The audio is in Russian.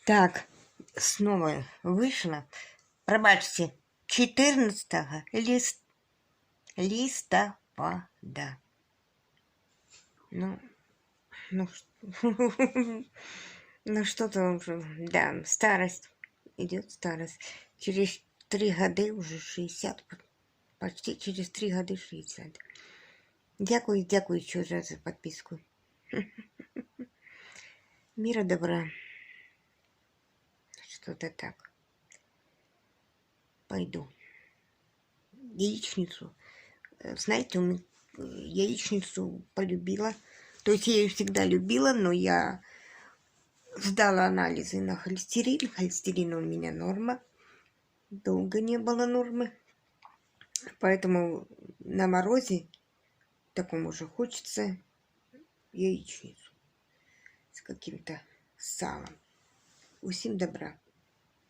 Так, снова вышла. Пробачьте, 14 листопада. Ну, ну, ну что-то уже, да, старость. Идет старость. Через 3 года уже 60. Почти через 3 года 60. Дякую еще раз за подписку. Мира добра. Что-то так. Пойду. Яичницу. Знаете, яичницу полюбила. То есть я ее всегда любила, но я сдала анализы на холестерин. Холестерин у меня норма. Долго не было нормы. Поэтому на морозе такому же хочется яичницу с каким-то салом. Усім добра.